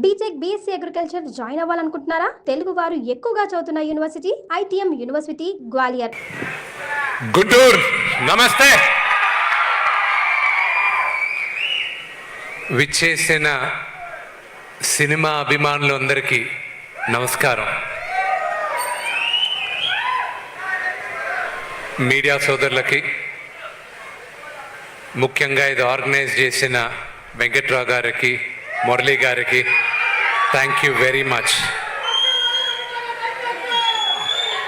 BTech BSc agriculture join అవ్వాలనుకుంటున్నారా? తెలుగు వారు ఎక్కువగా చదువుతున్న university ITM university Gwalior. Guntur నమస్తే. విచ్చేసిన సినిమా అభిమానులందరికీ నమస్కారం. మీడియా సోదరులకి, ముఖ్యంగా ఇది ఆర్గనైజ్ చేసిన వెంకట్రావు గారికి, మురళీ గారికి థ్యాంక్ యూ వెరీ మచ్.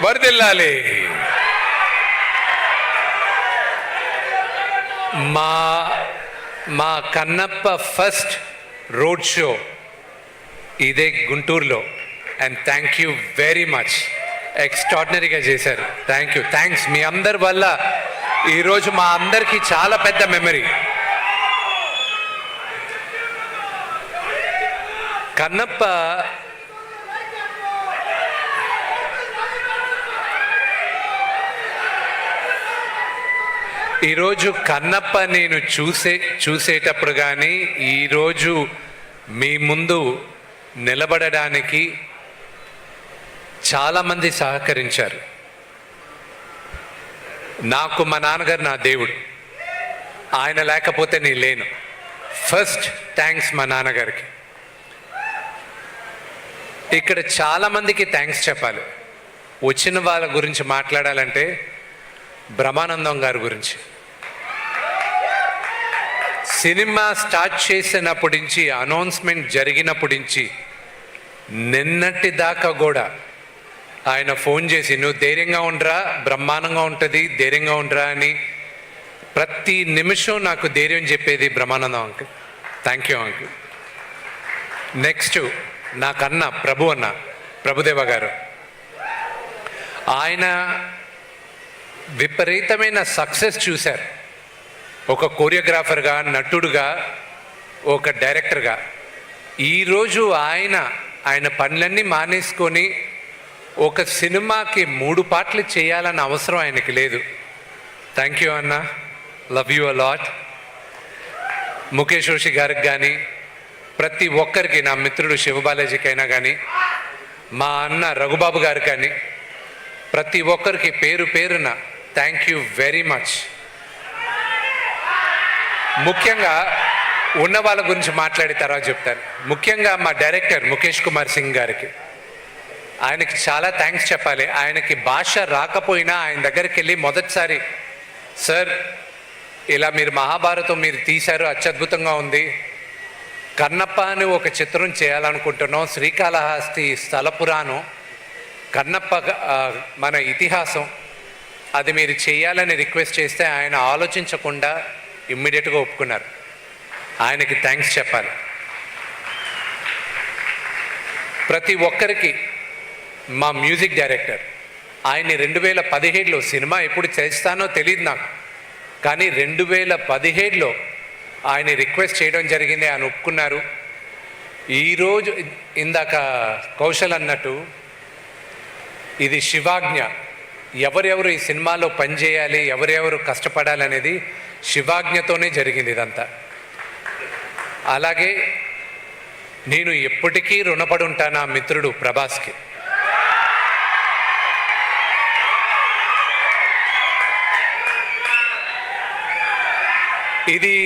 వరదిల్లాలి. మా కన్నప్ప ఫస్ట్ రోడ్ షో ఇదే గుంటూరులో. And thank you very much. ఎక్స్ట్రాడినరీగా చేశారు. థ్యాంక్స్. మీ అందరి వల్ల ఈరోజు మా అందరికీ చాలా పెద్ద మెమరీ. కన్నప్ప ఈరోజు కన్నప్ప నేను చూసేటప్పుడు కానీ ఈరోజు మీ ముందు నిలబడడానికి చాలామంది సహకరించారు. నాకు మా నాన్నగారు నా దేవుడు. ఆయన లేకపోతే నేను లేను. ఫస్ట్ థ్యాంక్స్ మా నాన్నగారికి. ఇక్కడ చాలామందికి థ్యాంక్స్ చెప్పాలి. వచ్చిన వాళ్ళ గురించి మాట్లాడాలంటే బ్రహ్మానందం గారి గురించి. సినిమా స్టార్ట్ చేసినప్పటి నుంచి, అనౌన్స్మెంట్ జరిగినప్పటి నుంచి నిన్నటి దాకా కూడా ఆయన ఫోన్ చేసి నువ్వు ధైర్యంగా ఉండరా, బ్రహ్మాండంగా ఉంటుంది, ధైర్యంగా ఉండరా అని ప్రతి నిమిషం నాకు ధైర్యం చెప్పేది Brahmanandam uncle. Thank you uncle. Next నాకన్నా ప్రభుదేవ గారు. ఆయన విపరీతమైన సక్సెస్ చూశారు. ఒక కోరియోగ్రాఫర్గా, నటుడుగా, ఒక డైరెక్టర్గా. ఈరోజు ఆయన పనులన్నీ మానేసుకొని ఒక సినిమాకి 3 పాటలు చేయాలన్న అవసరం ఆయనకి లేదు. థ్యాంక్ యూ అన్న. Love you a lot. Mukesh Joshi గారికి కానీ, ప్రతి ఒక్కరికి, నా మిత్రుడు శివబాలాజీకైనా కానీ, మా అన్న రఘుబాబు గారికి కానీ, ప్రతి ఒక్కరికి పేరు పేరున థ్యాంక్ యూ వెరీ మచ్. ముఖ్యంగా ఉన్న వాళ్ళ గురించి మాట్లాడి తర్వాత చెప్తాను. ముఖ్యంగా మా డైరెక్టర్ ముఖేష్ కుమార్ సింగ్ గారికి, ఆయనకి చాలా థ్యాంక్స్ చెప్పాలి. ఆయనకి భాష రాకపోయినా ఆయన దగ్గరికి వెళ్ళి మొదటిసారి, సార్ ఇలా మీరు మహాభారతం మీరు తీశారు, అత్యద్భుతంగా ఉంది, కన్నప్ప అని ఒక చిత్రం చేయాలనుకుంటున్నాం, శ్రీకాళహస్తి స్థల పురాణం, కన్నప్ప మన ఇతిహాసం, అది మీరు చేయాలని రిక్వెస్ట్ చేస్తే ఆయన ఆలోచించకుండా ఇమ్మీడియట్గా ఒప్పుకున్నారు. ఆయనకి థ్యాంక్స్ చెప్పాలి. ప్రతి ఒక్కరికి మా మ్యూజిక్ డైరెక్టర్, ఆయన్ని 2017లో, సినిమా ఎప్పుడు చేస్తానో తెలియదు నాకు, కానీ 2017లో ఆయన రిక్వెస్ట్ చేయడం జరిగింది. ఆయన ఒప్పుకున్నారు. ఈరోజు ఇందాక కౌశల్ అన్నట్టు ఇది శివాజ్ఞ. ఎవరెవరు ఈ సినిమాలో పనిచేయాలి, ఎవరెవరు కష్టపడాలి అనేది శివాజ్ఞతోనే జరిగింది ఇదంతా. అలాగే నేను ఎప్పటికీ రుణపడి ఉంటాను ఆ మిత్రుడు ప్రభాస్కి. ఇది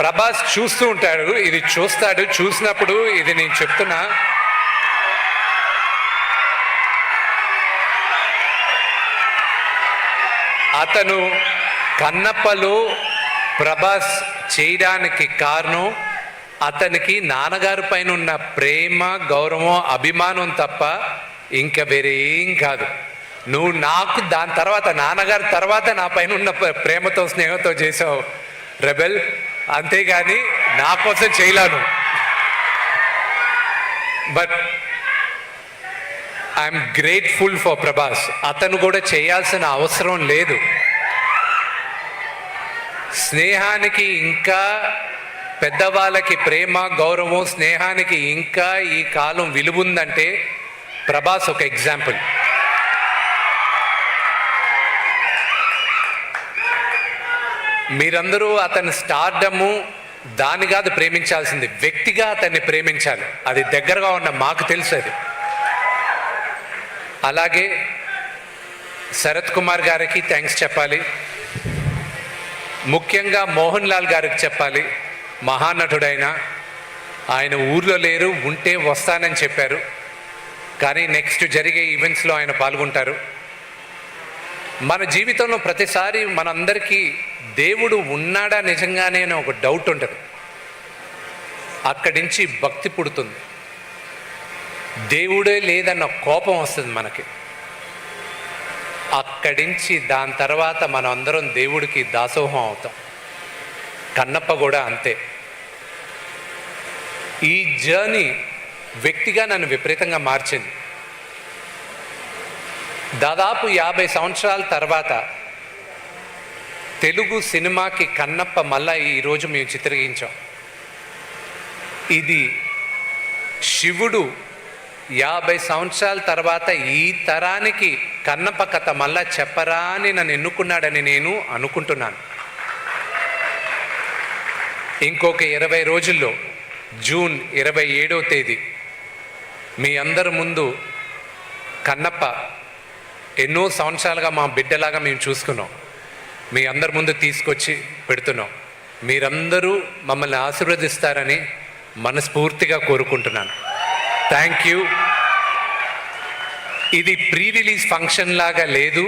ప్రభాస్ చూస్తూ ఉంటాడు, ఇది చూస్తాడు. చూసినప్పుడు ఇది నేను చెప్తున్నా, అతను కన్నప్పలో ప్రభాస్ చేయడానికి కారణం అతనికి నాన్నగారి పైన ఉన్న ప్రేమ, గౌరవం, అభిమానం తప్ప ఇంకా వేరే ఏం కాదు. నువ్వు నాకు దాని తర్వాత, నాన్నగారి తర్వాత నా పైన ఉన్న ప్రేమతో, స్నేహంతో చేసావు రెబెల్, అంతేగాని నా కోసం చేయలేను. But I'm grateful for Prabhas. అతను కూడా చేయాల్సిన అవసరం లేదు. స్నేహానికి ఇంకా, పెద్దవాళ్ళకి ప్రేమ, గౌరవం, స్నేహానికి ఇంకా ఈ కాలం విలువ ఉందంటే ప్రభాస్ ఒక ఎగ్జాంపుల్. మీరందరూ అతని స్టార్డము దాన్ని కాదు ప్రేమించాల్సింది, వ్యక్తిగా అతన్ని ప్రేమించాలి. అది దగ్గరగా ఉన్న మాకు తెలుసు అది. అలాగే శరత్ కుమార్ గారికి థ్యాంక్స్ చెప్పాలి. ముఖ్యంగా మోహన్ లాల్ గారికి చెప్పాలి. మహానటుడైన ఆయన ఊర్లో లేరు, ఉంటే వస్తానని చెప్పారు. కానీ నెక్స్ట్ జరిగే ఈవెంట్స్లో ఆయన పాల్గొంటారు. మన జీవితంలో ప్రతిసారి మనందరికీ దేవుడు ఉన్నాడా నిజంగానే అని ఒక డౌట్ ఉంటుంది. అక్కడి నుంచి భక్తి పుడుతుంది. దేవుడే లేదన్న కోపం వస్తుంది మనకి. అక్కడి నుంచి దాని తర్వాత మనం అందరం దేవుడికి దాసోహం అవుతాం. కన్నప్ప కూడా అంతే. ఈ జర్నీ వ్యక్తిగా నన్ను విపరీతంగా మార్చింది. దాదాపు 50 సంవత్సరాల తర్వాత తెలుగు సినిమాకి కన్నప్ప మళ్ళా ఈరోజు మేము చిత్రీకరించాం. ఇది శివుడు 50 సంవత్సరాల తర్వాత ఈ తరానికి కన్నప్ప కథ మళ్ళా చెప్పరా అని నన్ను ఎన్నుకున్నాడని నేను అనుకుంటున్నాను. ఇంకొక 20 రోజుల్లో జూన్ 27వ తేదీ మీ అందరి ముందు కన్నప్ప ఎన్నో సంవత్సరాలుగా మా బిడ్డలాగా మేము చూసుకున్నాం. మీ అందరి ముందు తీసుకొచ్చి పెడుతున్నాం. మీరందరూ మమ్మల్ని ఆశీర్వదిస్తారని మనస్ఫూర్తిగా కోరుకుంటున్నాను. Thank you. ఇది ప్రీ రిలీజ్ ఫంక్షన్ లాగా లేదు,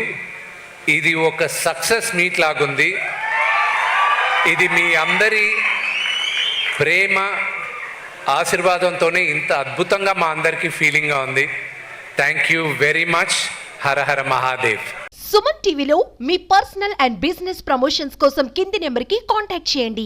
ఇది ఒక సక్సెస్ మీట్ లాగుంది. ఇది మీ అందరి ప్రేమ ఆశీర్వాదంతోనే ఇంత అద్భుతంగా మా అందరికీ ఫీలింగ్గా ఉంది. Thank you very much. Hara Hara Mahadev. Suman టీవీలో మీ పర్సనల్ అండ్ బిజినెస్ ప్రమోషన్స్ కోసం కింది నెంబర్కి కాంటాక్ట్ చేయండి.